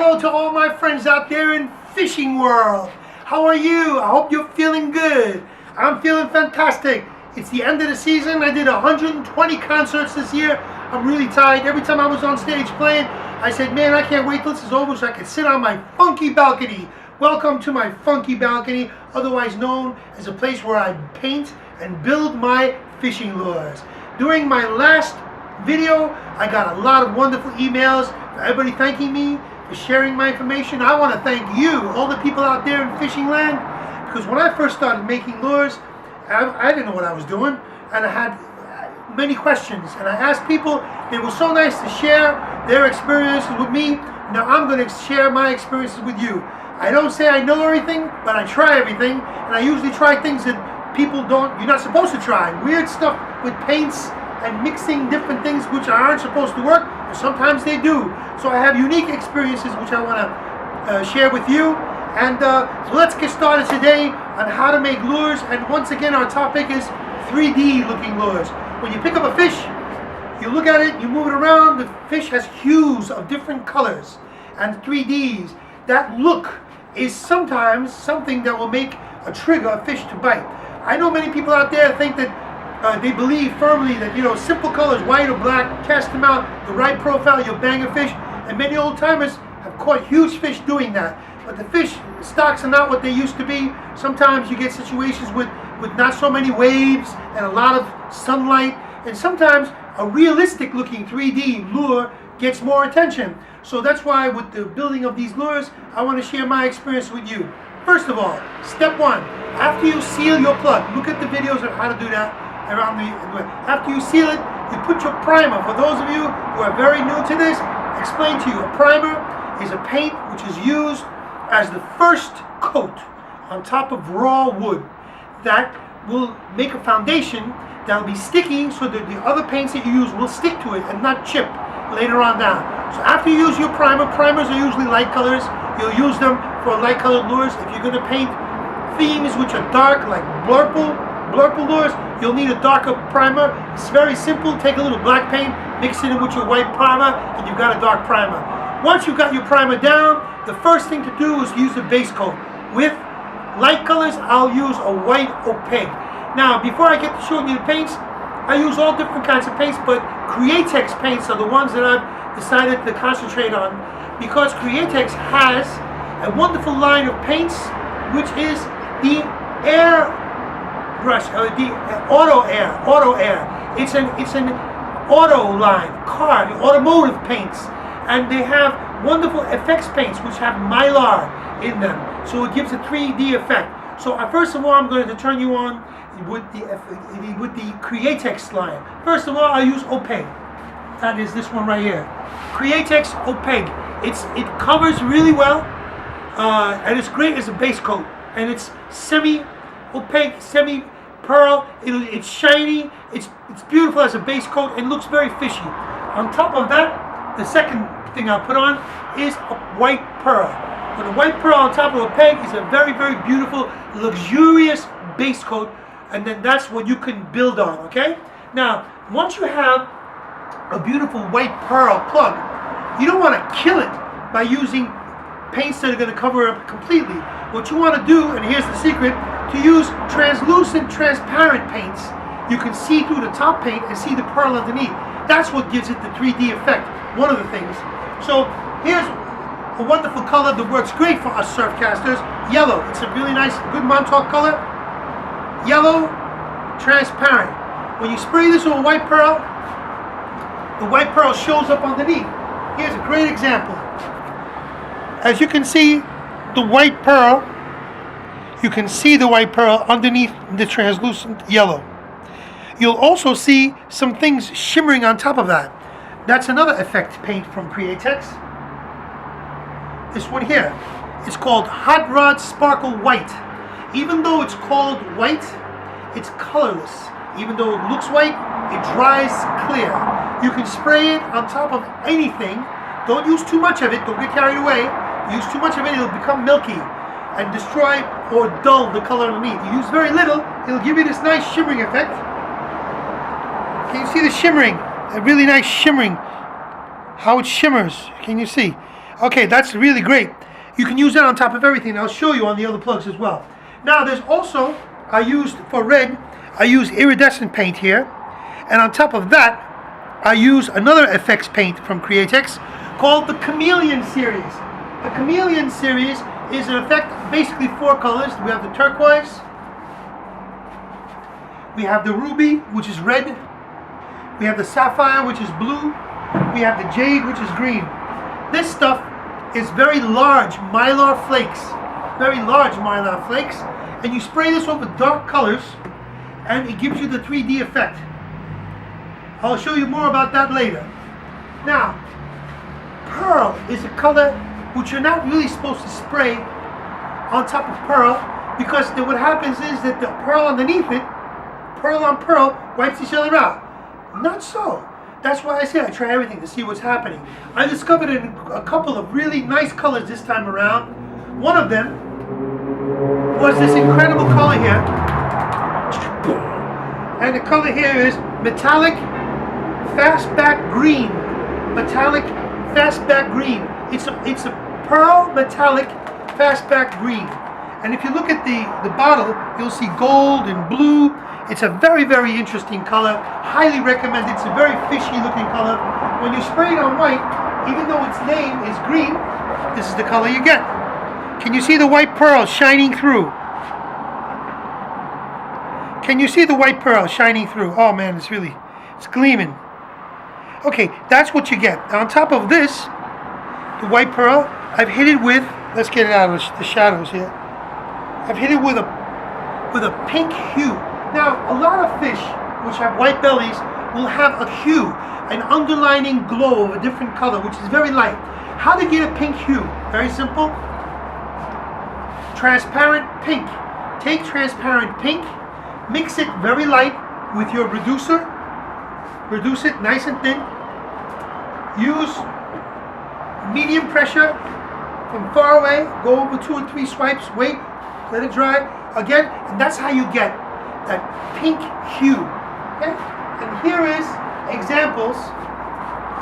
hello to all my friends out there in fishing world. How are you? I hope you're feeling good. I'm feeling fantastic. It's the end of the season. I did 120 concerts this year. I'm really tired. Every time I was on stage playing, I said, man, I can't wait till this is over so I can sit on my funky balcony. Welcome to my funky balcony, otherwise known as a place where I paint and build my fishing lures. During my last video, I got a lot of wonderful emails for everybody thanking me for sharing my information. I want to thank you, all the people out there in fishing land, because when I first started making lures, I didn't know what I was doing, and I had many questions, and I asked people. They were so nice to share their experiences with me. Now I'm going to share my experiences with you. I don't say I know everything, but I try everything, and I usually try things that you're not supposed to try. Weird stuff with paints and mixing different things which aren't supposed to work, but sometimes they do. So I have unique experiences which I want to share with you. And so let's get started today on how to make lures. And once again, our topic is 3D looking lures. When you pick up a fish, you look at it, you move it around, the fish has hues of different colors and 3Ds. That look is sometimes something that will make trigger a fish to bite. I know many people out there think that they believe firmly that, simple colors, white or black, cast them out, the right profile, you'll bang a fish. And many old timers have caught huge fish doing that. But the fish stocks are not what they used to be. Sometimes you get situations with not so many waves and a lot of sunlight. And sometimes a realistic looking 3D lure gets more attention. So that's why with the building of these lures, I want to share my experience with you. First of all, step one, after you seal your plug, look at the videos on how to do that around the. After you seal it, you put your primer. For those of you who are very new to this, explain to you, a primer is a paint which is used as the first coat on top of raw wood that will make a foundation that will be sticky so that the other paints that you use will stick to it and not chip later on down. So after you use your primer, primers are usually light colors. You'll use them for light colored lures. If you're going to paint themes which are dark, like blurple lures, you'll need a darker primer. It's very simple. Take a little black paint, mix it in with your white primer, and you've got a dark primer. Once you've got your primer down, the first thing to do is use a base coat. With light colors, I'll use a white opaque. Now, before I get to showing you the paints, I use all different kinds of paints, but Createx paints are the ones that I've decided to concentrate on, because Createx has a wonderful line of paints, which is the air brush, or the auto air. It's an auto line, car, automotive paints, and they have wonderful effects paints which have mylar in them, so it gives a 3D effect. So first of all, I'm going to turn you on with the Createx line. First of all, I use opaque. That is this one right here, Createx opaque. It covers really well, and it's great as a base coat. And it's semi-opaque, semi-pearl. It's shiny. It's beautiful as a base coat and looks very fishy. On top of that, the second thing I'll put on is a white pearl. And the white pearl on top of opaque is a very, very beautiful, luxurious base coat. And then that's what you can build on, okay? Now, once you have a beautiful white pearl plug, you don't want to kill it by using paints that are going to cover it completely. What you want to do, and here's the secret, to use translucent, transparent paints. You can see through the top paint and see the pearl underneath. That's what gives it the 3D effect, one of the things. So here's a wonderful color that works great for us surf casters, yellow. It's a really nice, good Montauk color. Yellow, transparent. When you spray this on white pearl, the white pearl shows up underneath. Here's a great example. As you can see, the white pearl, you can see the white pearl underneath the translucent yellow. You'll also see some things shimmering on top of that. That's another effect paint from Createx. This one here, it's called Hot Rod Sparkle White. Even though it's called white, it's colorless. Even though it looks white, it dries clear. You can spray it on top of anything. Don't use too much of it. Don't get carried away. Use too much of it, it'll become milky and destroy or dull the color underneath. You use very little, it'll give you this nice shimmering effect. Can you see the shimmering? A really nice shimmering. How it shimmers. Can you see? Okay, that's really great. You can use that on top of everything. I'll show you on the other plugs as well. Now there's also, I used for red, I use iridescent paint here. And on top of that, I use another effects paint from Createx called the Chameleon series. The Chameleon series is an effect, basically 4 colors. We have the turquoise, we have the ruby, which is red, we have the sapphire, which is blue, we have the jade, which is green. This stuff is very large mylar flakes, and you spray this over dark colors, and it gives you the 3D effect. I'll show you more about that later. Now, pearl is a color which you're not really supposed to spray on top of pearl, because then what happens is that the pearl underneath it, pearl on pearl, wipes each other out. Not so. That's why I say I try everything to see what's happening. I discovered a couple of really nice colors this time around. One of them was this incredible color here. And the color here is metallic fastback green. Metallic fastback green. It's a pearl metallic fastback green. And if you look at the bottle, you'll see gold and blue. It's a very, very interesting color. Highly recommended. It's a very fishy looking color. When you spray it on white, even though its name is green, this is the color you get. Can you see the white pearl shining through? Can you see the white pearl shining through? Oh man, it's gleaming. Okay, that's what you get. Now on top of this, the white pearl, I've hit it with, let's get it out of the shadows here. I've hit it with a pink hue. Now, a lot of fish which have white bellies will have a hue, an underlining glow of a different color, which is very light. How to get a pink hue? Very simple. Transparent pink. Take transparent pink, mix it very light with your reducer. Reduce it nice and thin. Use medium pressure from far away. Go over 2 or 3 swipes. Wait, let it dry. Again, and that's how you get that pink hue. Okay? And here is examples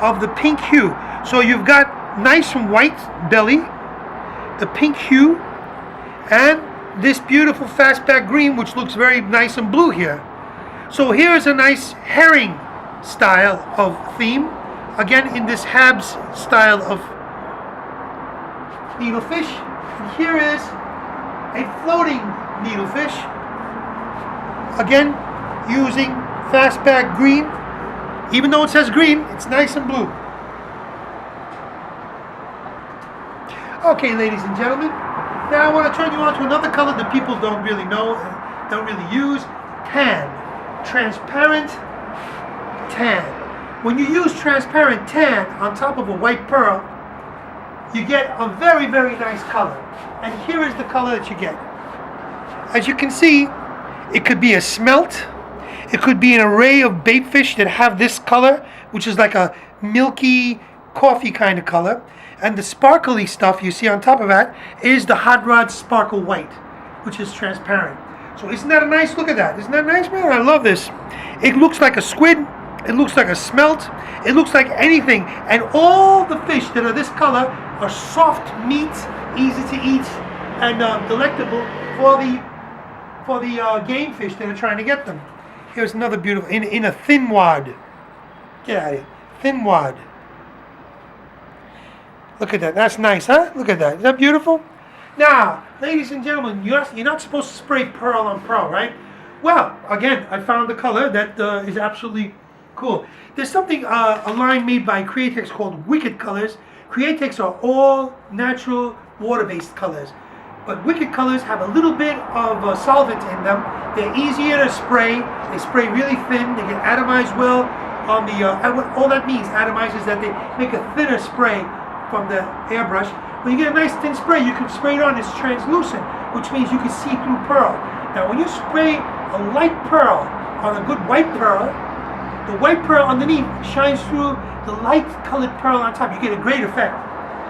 of the pink hue. So you've got nice and white belly, the pink hue, and this beautiful fastback green, which looks very nice and blue here. So here's a nice herring style of theme, again in this Habs style of needlefish. And here is a floating needlefish, again using fastback green. Even though it says green, it's nice and blue. Okay, ladies and gentlemen, now I want to turn you on to another color that people don't really know, don't really use. Tan. Transparent tan. When you use transparent tan on top of a white pearl, you get a very, very nice color. And here is the color that you get. As you can see, it could be a smelt. It could be an array of bait fish that have this color, which is like a milky coffee kind of color. And the sparkly stuff you see on top of that is the hot rod sparkle white, which is transparent. So isn't that a nice, look at that. Isn't that nice, man? I love this. It looks like a squid. It looks like a smelt. It looks like anything. And all the fish that are this color are soft meat, easy to eat, and delectable for the game fish that are trying to get them. Here's another beautiful, in a thin wad. Get out of here. Thin wad. Look at that. That's nice, huh? Look at that. Is that beautiful? Now, ladies and gentlemen, you're not supposed to spray pearl on pearl, right? Well, again, I found a color that is absolutely cool. There's something, a line made by Createx called Wicked Colors. Createx are all natural water-based colors. But Wicked Colors have a little bit of solvent in them. They're easier to spray. They spray really thin. They get atomized well on the, all that means, atomized, is that they make a thinner spray from the airbrush. When you get a nice thin spray, you can spray it on, it's translucent, which means you can see through pearl. Now when you spray a light pearl on a good white pearl, the white pearl underneath shines through the light colored pearl on top. You get a great effect.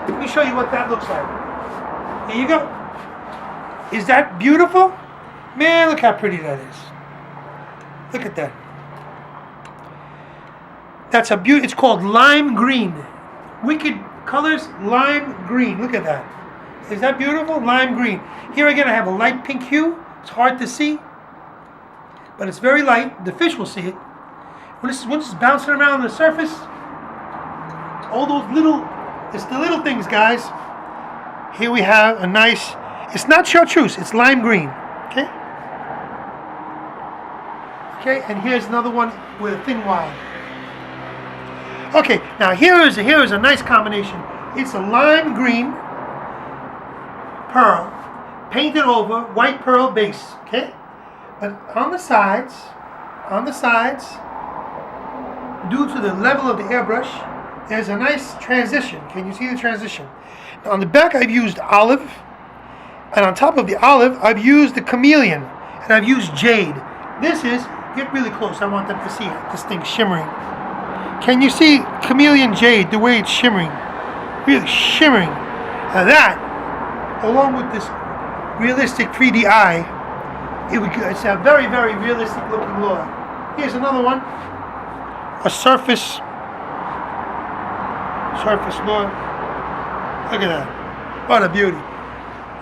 Let me show you what that looks like. Here you go. Is that beautiful? Man, look how pretty that is. Look at that. That's a beauty. It's called lime green. Wicked colors lime green. Look at that. Is that beautiful? Lime green. Here again I have a light pink hue. It's hard to see, but it's very light. The fish will see it. Once it's bouncing around on the surface, all those little, it's the little things, guys. Here we have a nice, it's not chartreuse, it's lime green. Okay? Okay, and here's another one with a thin wire. Okay, now here is a nice combination. It's a lime green pearl painted over white pearl base. Okay, but on the sides, due to the level of the airbrush, there's a nice transition. Can you see the transition? Now on the back I've used olive, and on top of the olive I've used the chameleon, and I've used jade. This is, get really close, I want them to see this thing shimmering. Can you see chameleon jade, the way it's shimmering? Really shimmering. Now that, along with this realistic 3D eye, it's a very, very realistic looking lure. Here's another one. A surface lure. Look at that. What a beauty.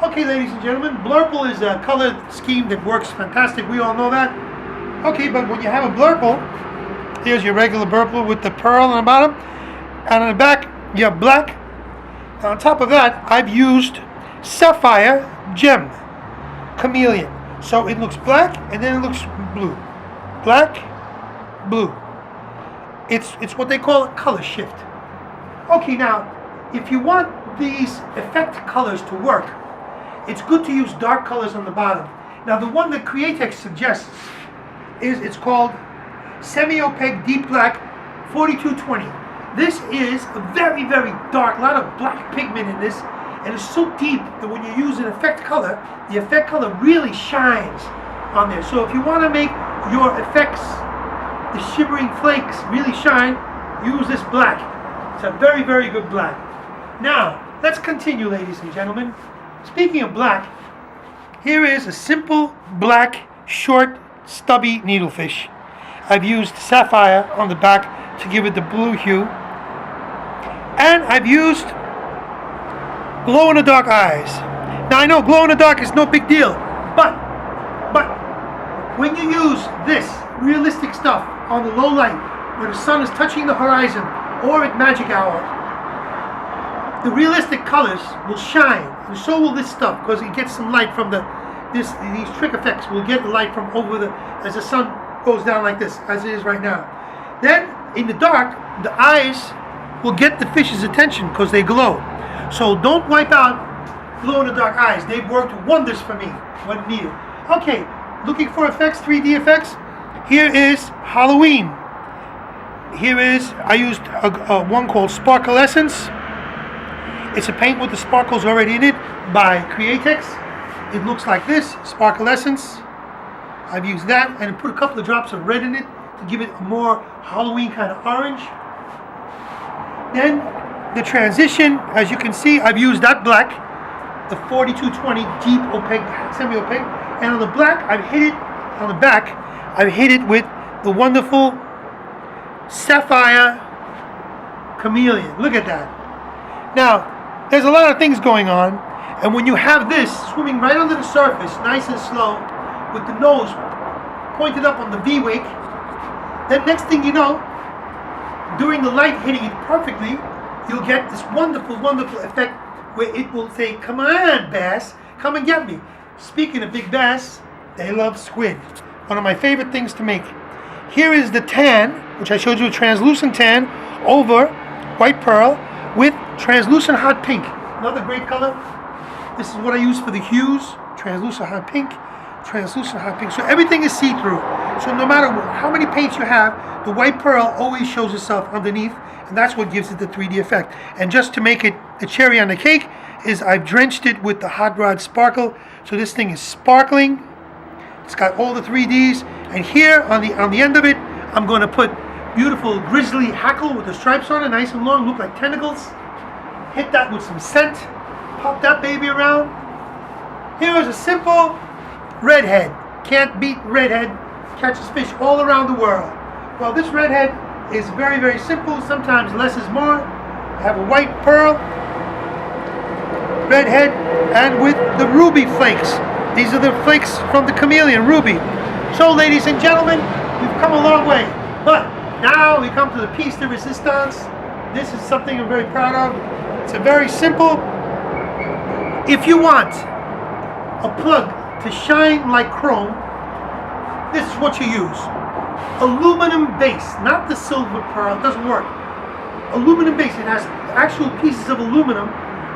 Okay, ladies and gentlemen, blurple is a color scheme that works fantastic. We all know that. Okay, but when you have a blurple, here's your regular blurple with the pearl on the bottom, and on the back you have black. And on top of that, I've used sapphire gem chameleon. So it looks black and then it looks blue. Black, blue. It's what they call a color shift. Okay, now, if you want these effect colors to work, it's good to use dark colors on the bottom. Now, the one that Createx suggests it's called semi-opaque deep black 4220. This is a very, very dark, a lot of black pigment in this, and it's so deep that when you use an effect color, the effect color really shines on there. So if you want to make your effects, the shimmering flakes, really shine, use this black. It's a very, very good black. Now, let's continue, ladies and gentlemen. Speaking of black, here is a simple black, short, stubby needlefish. I've used sapphire on the back to give it the blue hue. And I've used glow-in-the-dark eyes. Now I know glow-in-the-dark is no big deal, but when you use this realistic stuff on the low light, where the sun is touching the horizon, or at magic hour, the realistic colors will shine, and so will this stuff, because it gets some light from these trick effects will get light from over as the sun goes down like this, as it is right now. Then, in the dark, the eyes will get the fish's attention because they glow. So don't wipe out glow-in-the-dark eyes. They've worked wonders for me when needed. Okay, looking for effects, 3D effects. Here is Halloween. Here is, I used one called Sparkle Essence. It's a paint with the sparkles already in it by Createx. It looks like this, Sparkle Essence. I've used that and put a couple of drops of red in it to give it a more Halloween kind of orange. Then the transition, as you can see, I've used that black, the 4220 deep opaque, semi-opaque, and on the black, I've hit it, on the back, I've hit it with the wonderful sapphire chameleon. Look at that. Now, there's a lot of things going on, and when you have this swimming right under the surface, nice and slow, with the nose pointed up on the V-wake, then next thing you know, during the light hitting it perfectly, you'll get this wonderful, wonderful effect where it will say, "Come on, bass, come and get me." Speaking of big bass, they love squid. One of my favorite things to make. Here is the tan, which I showed you, a translucent tan over white pearl with translucent hot pink. Another great color. This is what I use for the hues. Translucent hot pink, translucent hot pink. So everything is see-through. So no matter how many paints you have, the white pearl always shows itself underneath, and that's what gives it the 3D effect. And just to make it the cherry on the cake is I've drenched it with the Hot Rod Sparkle, so this thing is sparkling. It's got all the 3Ds, and here on the end of it, I'm going to put beautiful grizzly hackle with the stripes on it, nice and long, look like tentacles. Hit that with some scent, pop that baby around. Here is a simple redhead. Can't beat redhead. Catches fish all around the world. Well, this redhead is very, very simple. Sometimes less is more. I have a white pearl, red head, and with the ruby flakes. These are the flakes from the chameleon, ruby. So, ladies and gentlemen, we've come a long way. But now we come to the piece de resistance. This is something I'm very proud of. It's a very simple. If you want a plug to shine like chrome, this is what you use. Aluminum base, not the silver pearl, it doesn't work. Aluminum base, it has actual pieces of aluminum.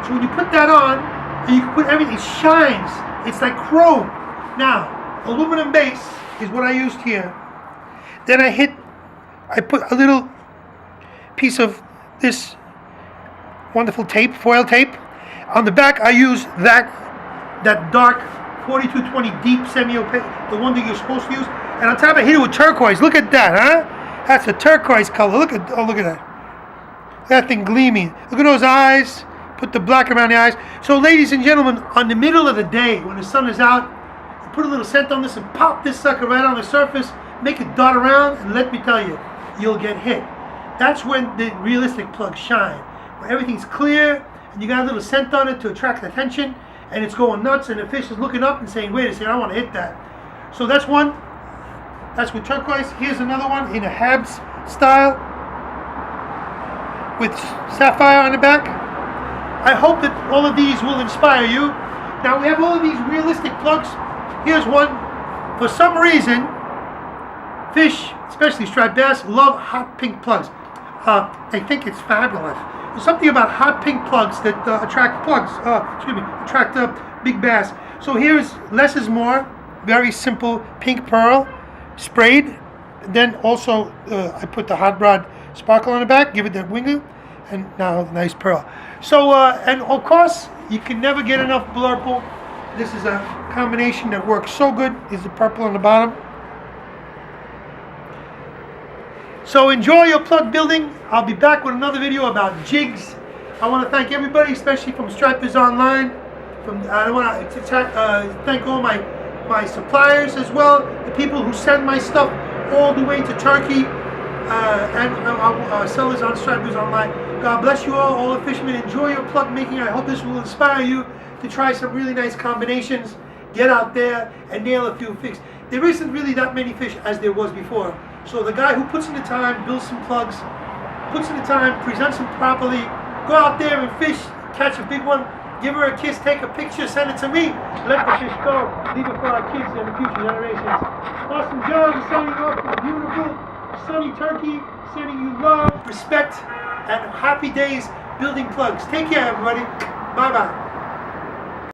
So when you put that on, and you can put everything, it shines. It's like chrome. Now, aluminum base is what I used here. Then I put a little piece of this wonderful tape, foil tape. On the back, I use that dark 4220 deep semi-opaque, the one that you're supposed to use. And on top, I hit it with turquoise. Look at that, huh? That's a turquoise color. Look at that. That thing gleaming. Look at those eyes. Put the black around the eyes. So, ladies and gentlemen, on the middle of the day, when the sun is out, you put a little scent on this and pop this sucker right on the surface. Make it dot around, and let me tell you, you'll get hit. That's when the realistic plugs shine. When everything's clear, and you got a little scent on it to attract attention, and it's going nuts, and the fish is looking up and saying, wait a second, I want to hit that. So that's one. That's with turquoise. Here's another one in a Habs style with sapphire on the back. I hope that all of these will inspire you. Now we have all of these realistic plugs. Here's one. For some reason, fish, especially striped bass, love hot pink plugs. They think it's fabulous. There's something about hot pink plugs that attract big bass. So here's less is more. Very simple pink pearl, sprayed. Then also I put the hot rod sparkle on the back, give it that wingu, and now nice pearl. So and of course you can never get enough blurple. This is a combination that works so good. Is the purple on the bottom. So enjoy your plug building. I'll be back with another video about jigs. I want to thank everybody, especially from Stripers Online. I want to thank all my suppliers as well, the people who send my stuff all the way to Turkey, and sellers on Stripers Online. God bless you all the fishermen. Enjoy your plug making. I hope this will inspire you to try some really nice combinations. Get out there and nail a few fish. There isn't really that many fish as there was before. So the guy who puts in the time, builds some plugs, puts in the time, presents them properly, go out there and fish, catch a big one, give her a kiss, take a picture, send it to me, let the fish go, leave it for our kids and the future generations. Awesome John signing off from beautiful, sunny Turkey, sending you love, respect, and happy days building plugs. Take care, everybody. Bye-bye.